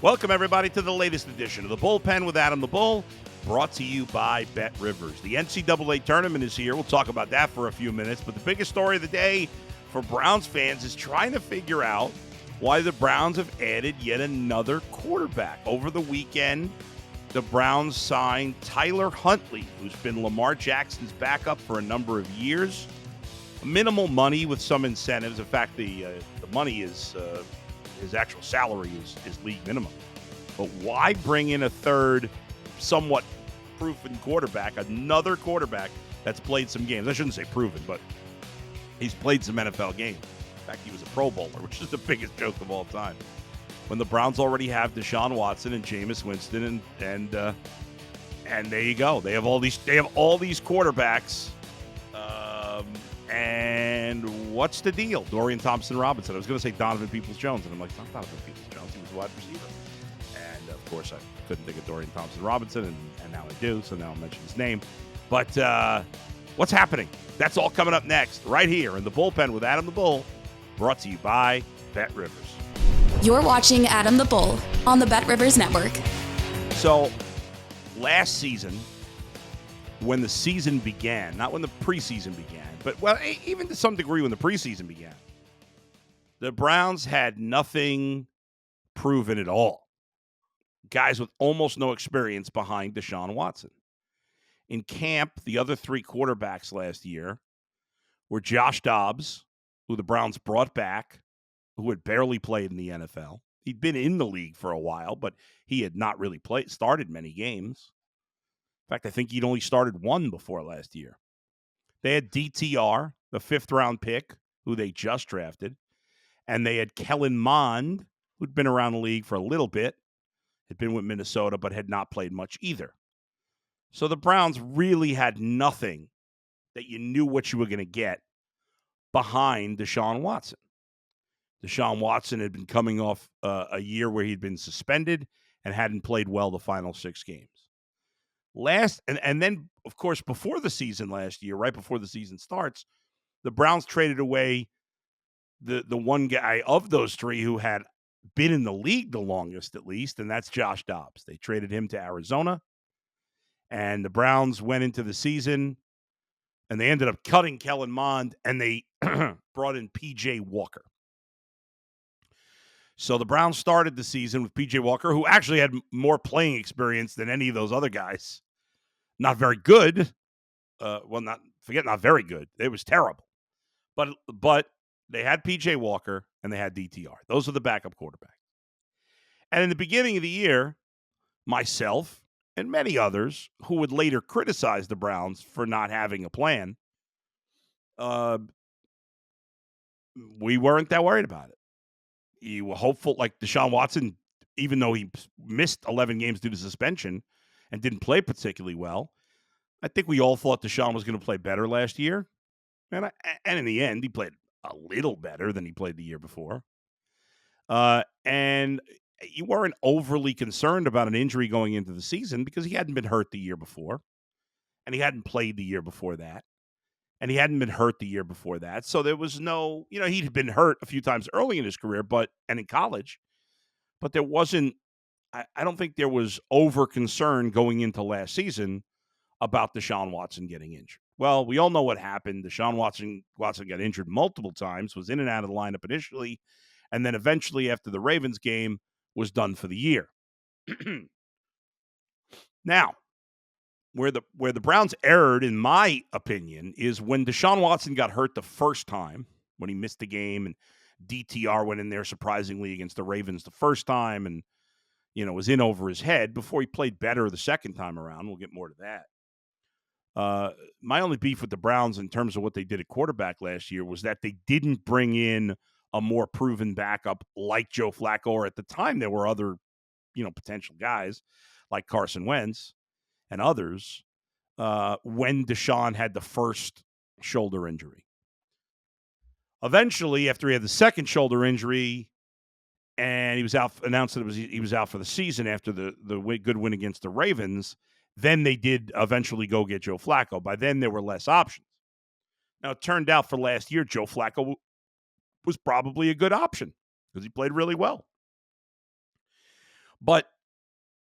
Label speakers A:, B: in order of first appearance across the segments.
A: Welcome, everybody, to the latest edition of the Bullpen with Adam the Bull, brought to you by Bet Rivers. The NCAA Tournament is here. We'll talk about that for a few minutes, but the biggest story of the day for Browns fans is trying to figure out why the Browns have added yet another quarterback. Over the weekend, the Browns signed Tyler Huntley, who's been Lamar Jackson's backup for a number of years. Minimal money with some incentives. In fact, the money is his actual salary is league minimum. But why bring in a third, somewhat proven quarterback, another quarterback that's played some games? I shouldn't say proven, but he's played some NFL games. In fact, he was a Pro Bowler, which is the biggest joke of all time. When the Browns already have Deshaun Watson and Jameis Winston, and there you go. They have all these quarterbacks. And what's the deal? Dorian Thompson-Robinson. I was going to say Donovan Peoples-Jones, and I'm like, it's not Donovan Peoples-Jones. He was a wide receiver. And, of course, I couldn't think of Dorian Thompson-Robinson, and now I do, so now I'll mention his name. But what's happening? That's all coming up next, right here in the Bullpen with Adam the Bull, brought to you by Bet Rivers.
B: You're watching Adam the Bull on the Bet Rivers Network.
A: So, last season, when the season began, not when the preseason began, but, well, even to some degree when the preseason began, the Browns had nothing proven at all. Guys with almost no experience behind Deshaun Watson. In camp, the other three quarterbacks last year were Josh Dobbs, who the Browns brought back, who had barely played in the NFL. He'd been in the league for a while, but he had not really started many games. In fact, I think he'd only started one before last year. They had DTR, the fifth-round pick, who they just drafted, and they had Kellen Mond, who'd been around the league for a little bit, had been with Minnesota, but had not played much either. So the Browns really had nothing that you knew what you were going to get behind Deshaun Watson. Deshaun Watson had been coming off a year where he'd been suspended and hadn't played well the final 6 games. And then, of course, before the season last year, right before the season starts, the Browns traded away the one guy of those three who had been in the league the longest, at least, and that's Josh Dobbs. They traded him to Arizona, and the Browns went into the season, and they ended up cutting Kellen Mond, and they brought in P.J. Walker. So the Browns started the season with P.J. Walker, who actually had more playing experience than any of those other guys. Not very good. Not very good. It was terrible. But they had P.J. Walker and they had DTR. Those are the backup quarterbacks. And in the beginning of the year, myself and many others who would later criticize the Browns for not having a plan, we weren't that worried about it. You were hopeful, like Deshaun Watson, even though he missed 11 games due to suspension and didn't play particularly well, I think we all thought Deshaun was going to play better last year. And in the end, he played a little better than he played the year before. And you weren't overly concerned about an injury going into the season because he hadn't been hurt the year before. And he hadn't played the year before that. And he hadn't been hurt the year before that. So there was no, he'd been hurt a few times early in his career, and in college. But there wasn't, I don't think there was over concern going into last season about Deshaun Watson getting injured. Well, we all know what happened. Deshaun Watson got injured multiple times, was in and out of the lineup initially, and then eventually after the Ravens game was done for the year. Now, where the Browns erred, in my opinion, is when Deshaun Watson got hurt the first time, when he missed the game, and DTR went in there surprisingly against the Ravens the first time and, was in over his head before he played better the second time around. We'll get more to that. My only beef with the Browns in terms of what they did at quarterback last year was that they didn't bring in a more proven backup like Joe Flacco, or at the time there were other, potential guys like Carson Wentz and others when Deshaun had the first shoulder injury. Eventually, after he had the second shoulder injury and he was out, announced that he was out for the season after the good win against the Ravens, then they did eventually go get Joe Flacco. By then, there were less options. Now, it turned out for last year, Joe Flacco was probably a good option because he played really well. But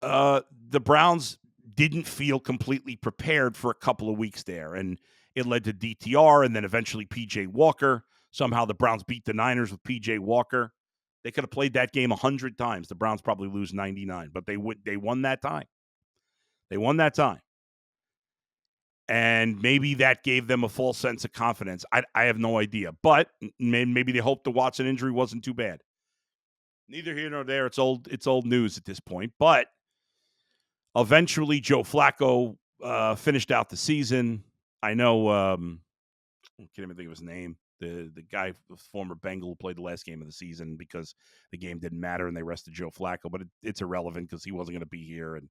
A: the Browns didn't feel completely prepared for a couple of weeks there, and it led to DTR and then eventually P.J. Walker. Somehow the Browns beat the Niners with P.J. Walker. They could have played that game 100 times. The Browns probably lose 99, but they won that time. They won that time. And maybe that gave them a false sense of confidence. I have no idea. But maybe they hoped the Watson injury wasn't too bad. Neither here nor there. It's old news at this point. But eventually, Joe Flacco finished out the season. I know, I can't even think of his name. The guy, the former Bengal who played the last game of the season because the game didn't matter and they rested Joe Flacco. But it's irrelevant because he wasn't going to be here. And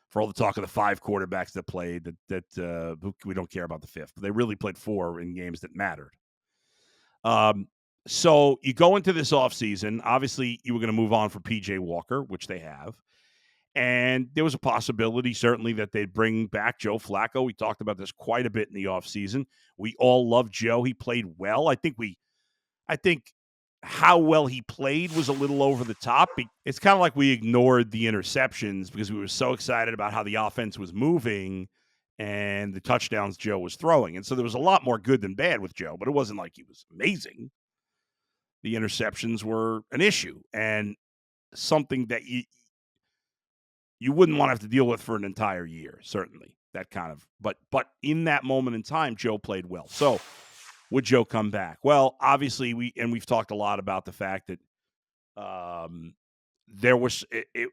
A: for all the talk of the 5 quarterbacks that played, that we don't care about the 5th. But they really played 4 in games that mattered. So you go into this offseason. Obviously, you were going to move on for P.J. Walker, which they have. And there was a possibility, certainly, that they'd bring back Joe Flacco. We talked about this quite a bit in the offseason. We all loved Joe. He played well. I think how well he played was a little over the top. It's kind of like we ignored the interceptions because we were so excited about how the offense was moving and the touchdowns Joe was throwing. And so there was a lot more good than bad with Joe, but it wasn't like he was amazing. The interceptions were an issue and something that you wouldn't want to have to deal with for an entire year, certainly. That kind of, but in that moment in time, Joe played well. So would Joe come back? Well, obviously we've talked a lot about the fact that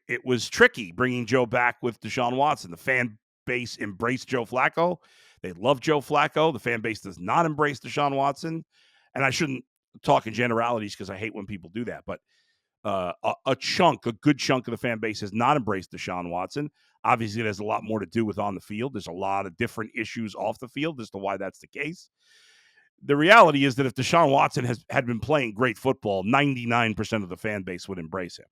A: it was tricky bringing Joe back with Deshaun Watson. The fan base embraced Joe Flacco. They love Joe Flacco. The fan base does not embrace Deshaun Watson. And I shouldn't talk in generalities because I hate when people do that, but a good chunk of the fan base has not embraced Deshaun Watson. Obviously, it has a lot more to do with on the field. There's a lot of different issues off the field as to why that's the case. The reality is that if Deshaun Watson had been playing great football, 99% of the fan base would embrace him.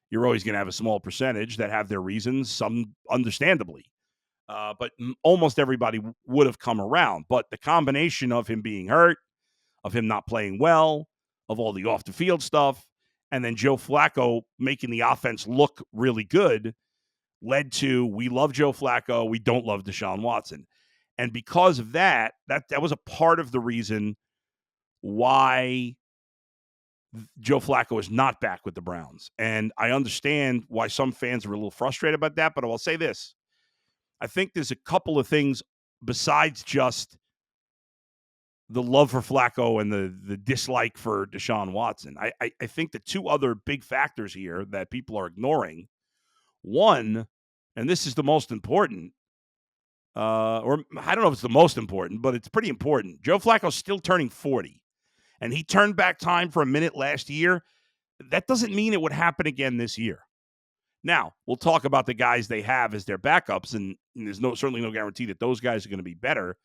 A: You're always going to have a small percentage that have their reasons, some understandably. But almost everybody would have come around. But the combination of him being hurt, of him not playing well, of all the off-the-field stuff, and then Joe Flacco making the offense look really good led to we love Joe Flacco, we don't love Deshaun Watson. And because of that was a part of the reason why Joe Flacco is not back with the Browns. And I understand why some fans are a little frustrated about that, but I will say this. I think there's a couple of things besides just the love for Flacco and the dislike for Deshaun Watson. I think the 2 other big factors here that people are ignoring, one, and this is the most important, or I don't know if it's the most important, but it's pretty important. Joe Flacco's still turning 40, and he turned back time for a minute last year. That doesn't mean it would happen again this year. Now, we'll talk about the guys they have as their backups, and there's certainly no guarantee that those guys are going to be better.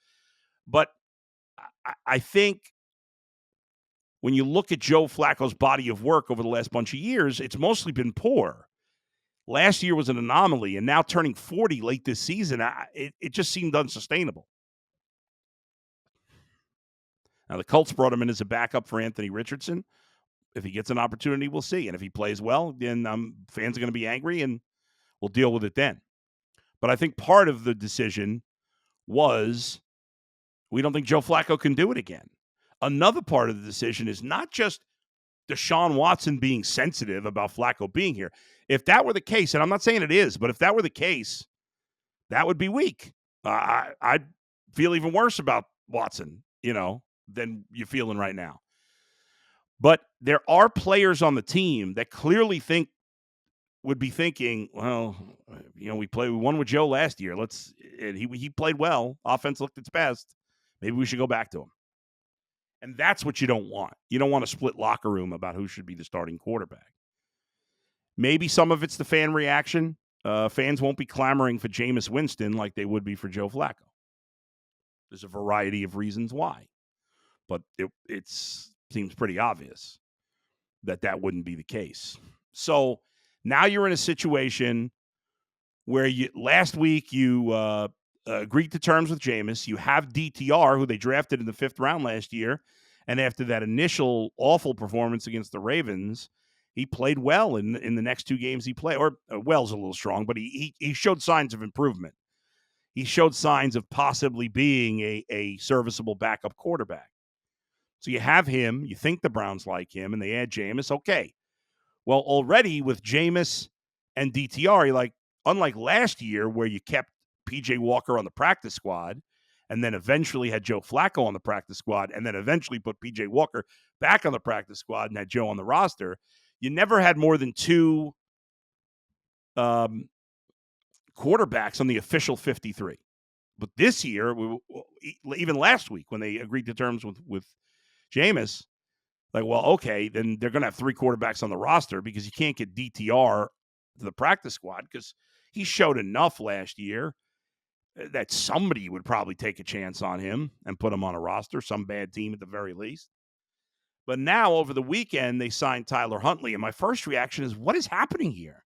A: But I think when you look at Joe Flacco's body of work over the last bunch of years, it's mostly been poor. Last year was an anomaly, and now turning 40 late this season, it just seemed unsustainable. Now, the Colts brought him in as a backup for Anthony Richardson. If he gets an opportunity, we'll see. And if he plays well, then fans are going to be angry, and we'll deal with it then. But I think part of the decision was we don't think Joe Flacco can do it again. Another part of the decision is not just Deshaun Watson being sensitive about Flacco being here. If that were the case, and I'm not saying it is, but if that were the case, that would be weak. I'd feel even worse about Watson, than you're feeling right now. But there are players on the team that clearly would be thinking, well, we won with Joe last year. He played well. Offense looked its best. Maybe we should go back to him. And that's what you don't want. You don't want a split locker room about who should be the starting quarterback. Maybe some of it's the fan reaction. Fans won't be clamoring for Jameis Winston like they would be for Joe Flacco. There's a variety of reasons why. But it seems pretty obvious that wouldn't be the case. So now you're in a situation where last week you agreed to terms with Jameis. You have DTR, who they drafted in the 5th round last year. And after that initial awful performance against the Ravens, He played well in the next 2 games he played. Or well's a little strong, but he showed signs of improvement. He showed signs of possibly being a serviceable backup quarterback. So you have him. You think the Browns like him, and they add Jameis. Okay. Well, already with Jameis and DTR, unlike last year where you kept P.J. Walker on the practice squad and then eventually had Joe Flacco on the practice squad and then eventually put P.J. Walker back on the practice squad and had Joe on the roster, you never had more than 2 quarterbacks on the official 53. But this year, even last week when they agreed to terms with Jameis, okay, then they're going to have 3 quarterbacks on the roster because you can't get DTR to the practice squad because he showed enough last year that somebody would probably take a chance on him and put him on a roster, some bad team at the very least. But now over the weekend, they signed Tyler Huntley. And my first reaction is, what is happening here?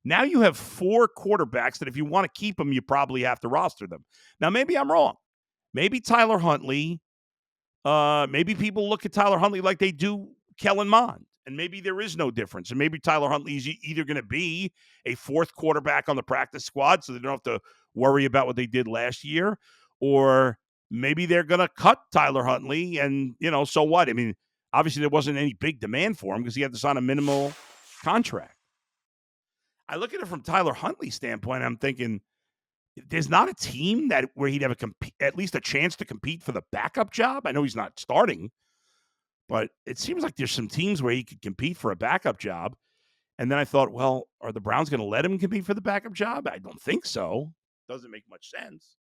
A: Now you have 4 quarterbacks that if you want to keep them, you probably have to roster them. Now, maybe I'm wrong. Maybe Tyler Huntley, maybe people look at Tyler Huntley like they do Kellen Mond, and maybe there is no difference. And maybe Tyler Huntley is either going to be a 4th quarterback on the practice squad so they don't have to worry about what they did last year, or maybe they're going to cut Tyler Huntley and, so what? I mean, obviously there wasn't any big demand for him because he had to sign a minimal contract. I look at it from Tyler Huntley's standpoint. I'm thinking there's not a team where he'd have at least a chance to compete for the backup job. I know he's not starting, but it seems like there's some teams where he could compete for a backup job. And then I thought, well, are the Browns going to let him compete for the backup job? I don't think so. Doesn't make much sense.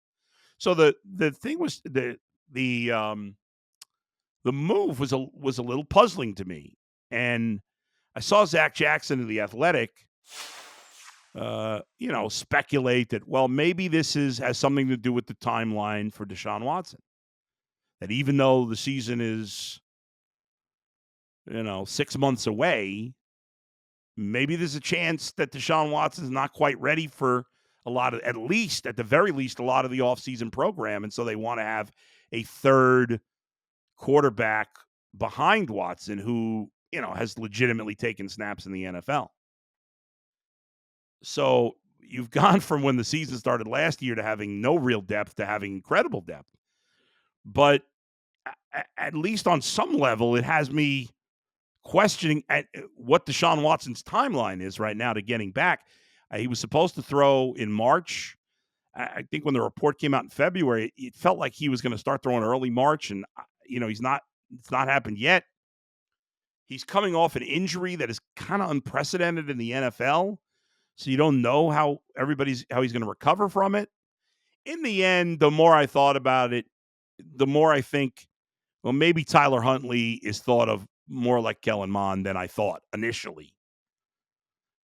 A: So the thing was the move was a little puzzling to me. And I saw Zach Jackson in The Athletic speculate that, well, maybe this has something to do with the timeline for Deshaun Watson. That even though the season is, 6 months away, maybe there's a chance that Deshaun Watson is not quite ready for at the very least, a lot of the offseason program. And so they want to have a 3rd quarterback behind Watson who, has legitimately taken snaps in the NFL. So you've gone from when the season started last year to having no real depth to having incredible depth. But at least on some level, it has me questioning what Deshaun Watson's timeline is right now to getting back. He was supposed to throw in March. I think when the report came out in February, it felt like he was going to start throwing early March. And, it's not happened yet. He's coming off an injury that is kind of unprecedented in the NFL. So you don't know how he's going to recover from it. In the end, the more I thought about it, the more I think, well, maybe Tyler Huntley is thought of more like Kellen Mond than I thought initially.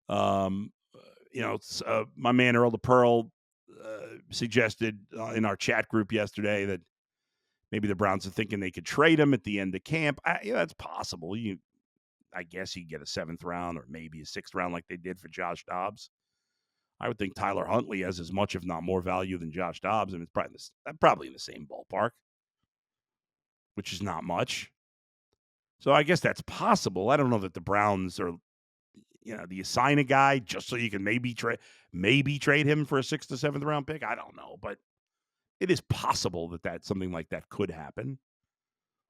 A: My man Earl the Pearl suggested in our chat group yesterday that maybe the Browns are thinking they could trade him at the end of camp. That's possible. I guess you get a 7th round or maybe a 6th round like they did for Josh Dobbs. I would think Tyler Huntley has as much, if not more, value than Josh Dobbs. I mean, it's probably in the same ballpark, which is not much. So I guess that's possible. I don't know that the Browns are, do you sign a guy just so you can maybe trade him for a 6th to 7th round pick? I don't know, but it is possible that something like that could happen.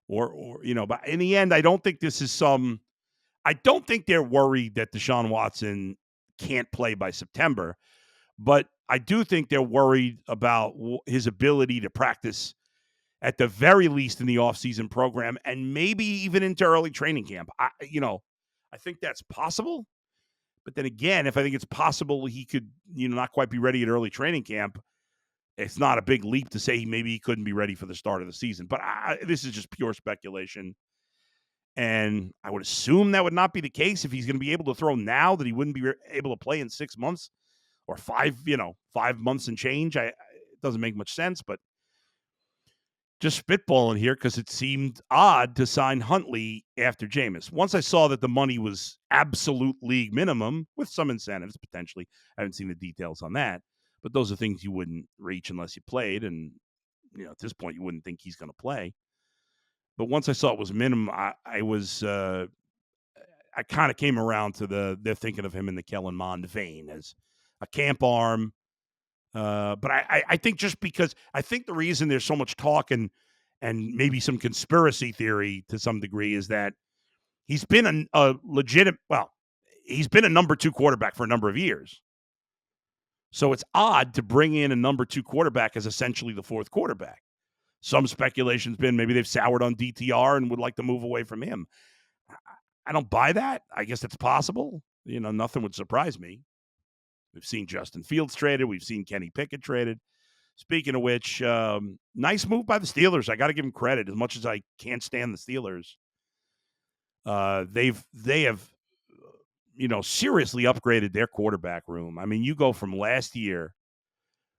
A: Or but in the end, I don't think this is I don't think they're worried that Deshaun Watson can't play by September, but I do think they're worried about his ability to practice at the very least in the offseason program and maybe even into early training camp. I think that's possible. But then again, if I think it's possible he could, not quite be ready at early training camp, it's not a big leap to say maybe he couldn't be ready for the start of the season. But this is just pure speculation. And I would assume that would not be the case if he's going to be able to throw now, that he wouldn't be able to play in 6 months or 5 months and change. It doesn't make much sense, but just spitballing here because it seemed odd to sign Huntley after Jameis. Once I saw that the money was absolute league minimum with some incentives potentially, I haven't seen the details on that, but those are things you wouldn't reach unless you played. And, at this point, you wouldn't think he's going to play. But once I saw it was minimum, I I kind of came around to they're thinking of him in the Kellen Mond vein as a camp arm. But I think just because I think the reason there's so much talk and maybe some conspiracy theory to some degree is that he's been a legitimate, he's been a number 2 quarterback for a number of years. So it's odd to bring in a number 2 quarterback as essentially the 4th quarterback. Some speculation's been maybe they've soured on DTR and would like to move away from him. I don't buy that. I guess it's possible. Nothing would surprise me. We've seen Justin Fields traded. We've seen Kenny Pickett traded. Speaking of which, nice move by the Steelers. I got to give them credit. As much as I can't stand the Steelers, they have seriously upgraded their quarterback room. I mean, you go from last year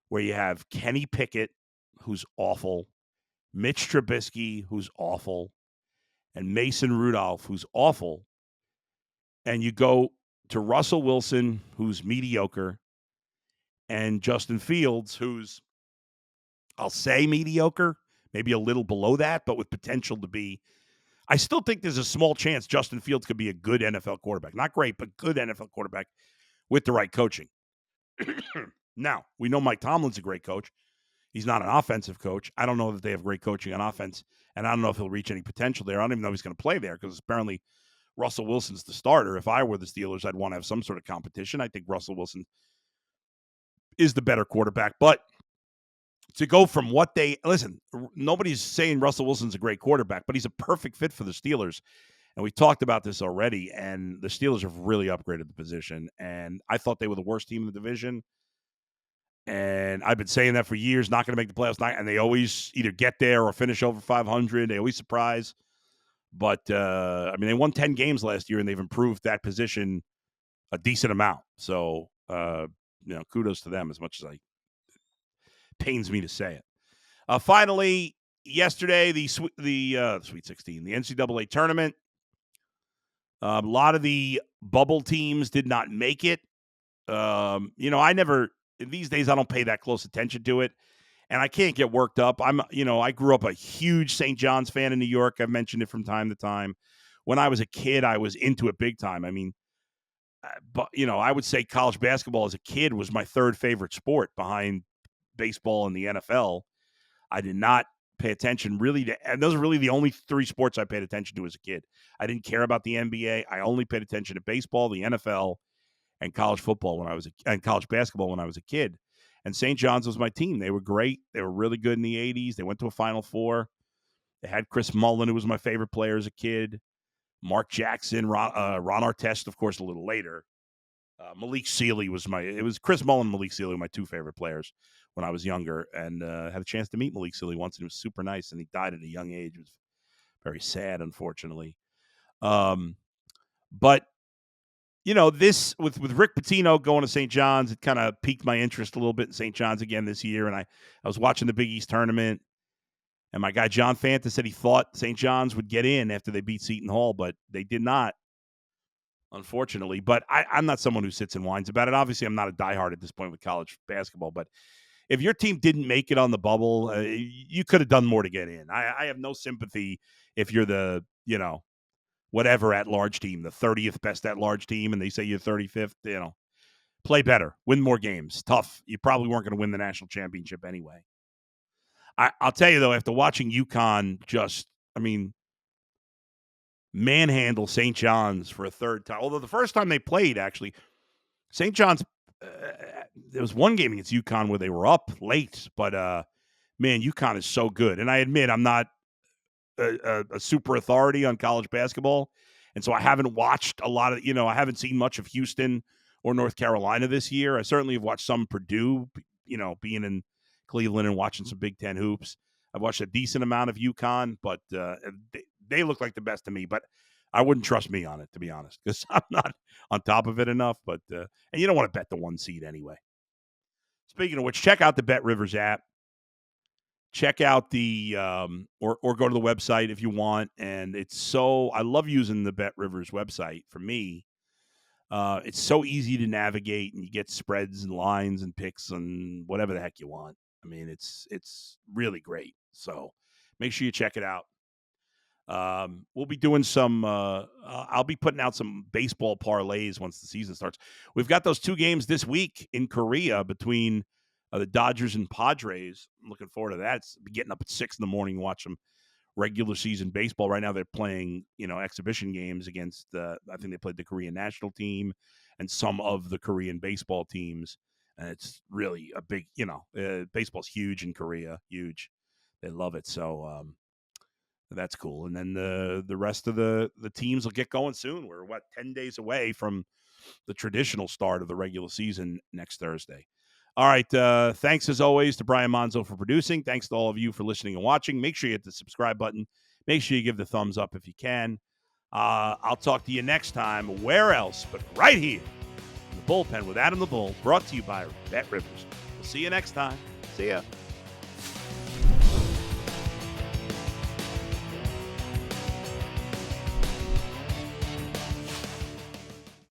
A: where you have Kenny Pickett, who's awful, Mitch Trubisky, who's awful, and Mason Rudolph, who's awful, and you go to Russell Wilson, who's mediocre, and Justin Fields, who's, I'll say mediocre, maybe a little below that, but with potential to be. I still think there's a small chance Justin Fields could be a good NFL quarterback. Not great, but good NFL quarterback with the right coaching. Now, we know Mike Tomlin's a great coach. He's not an offensive coach. I don't know that they have great coaching on offense, and I don't know if he'll reach any potential there. I don't even know if he's going to play there because apparently Russell Wilson's the starter. If I were the Steelers, I'd want to have some sort of competition. I think Russell Wilson is the better quarterback. But to go from what nobody's saying Russell Wilson's a great quarterback, but he's a perfect fit for the Steelers. And we talked about this already, and the Steelers have really upgraded the position. And I thought they were the worst team in the division. And I've been saying that for years, not going to make the playoffs. And they always either get there or finish over 500. They always surprise. But, they won 10 games last year, and they've improved that position a decent amount. So, kudos to them as much as pains me to say it. Finally, yesterday, the Sweet 16, the NCAA Tournament. A lot of the bubble teams did not make it. These days, I don't pay that close attention to it, and I can't get worked up. I grew up a huge St. John's fan in New York. I've mentioned it from time to time. When I was a kid, I was into it big time. I would say college basketball as a kid was my 3rd favorite sport behind baseball and the NFL. I did not pay attention and those are really the only 3 sports I paid attention to as a kid. I didn't care about the NBA. I only paid attention to baseball, the NFL, and college football and college basketball when I was a kid. And St. John's was my team. They were great. They were really good in the 80s. They went to a Final Four. They had Chris Mullin, who was my favorite player as a kid. Mark Jackson, Ron Artest, of course, a little later. Malik Sealy it was Chris Mullin and Malik Sealy were my 2 favorite players when I was younger, and had a chance to meet Malik Sealy once, and he was super nice, and he died at a young age. It was very sad, unfortunately. But this with Rick Pitino going to St. John's, it kind of piqued my interest a little bit in St. John's again this year. And I was watching the Big East tournament, and my guy John Fanta said he thought St. John's would get in after they beat Seton Hall, but they did not, unfortunately. But I'm not someone who sits and whines about it. Obviously, I'm not a diehard at this point with college basketball, but if your team didn't make it on the bubble, you could have done more to get in. I have no sympathy if you're the, whatever at-large team, the 30th best at-large team, and they say you're 35th, play better, win more games. Tough. You probably weren't going to win the national championship anyway. I'll tell you, though, after watching UConn manhandle St. John's for a 3rd time, although the first time they played, actually, St. John's, there was one game against UConn where they were up late, but, man, UConn is so good. And I admit I'm not a super authority on college basketball, and so I haven't watched a lot of, I haven't seen much of Houston or North Carolina this year. I certainly have watched some Purdue, being in Cleveland and watching some Big Ten hoops. I've watched a decent amount of UConn, but they look like the best to me, but I wouldn't trust me on it, to be honest, because I'm not on top of it enough, but and you don't want to bet the 1 seed anyway. Speaking of which, check out the BetRivers app. Check out the or go to the website if you want. And I love using the BetRivers website. For me, it's so easy to navigate, and you get spreads and lines and picks and whatever the heck you want. It's really great. So make sure you check it out. We'll be doing some. I'll be putting out some baseball parlays once the season starts. We've got those 2 games this week in Korea between the Dodgers and Padres. I'm looking forward to that. It's getting up at 6 in the morning, watch some regular season baseball. Right now, they're playing exhibition games against. I think they played the Korean national team and some of the Korean baseball teams, and it's really a big. Baseball's huge in Korea. Huge. They love it. So. That's cool. And then the rest of the teams will get going soon. We're 10 days away from the traditional start of the regular season next Thursday. All right. Thanks as always to Brian Monzo for producing. Thanks to all of you for listening and watching. Make sure you hit the subscribe button. Make sure you give the thumbs up if you can. I'll talk to you next time. Where else but right here in the bullpen with Adam the Bull, brought to you by Bet Rivers. We'll see you next time. See ya.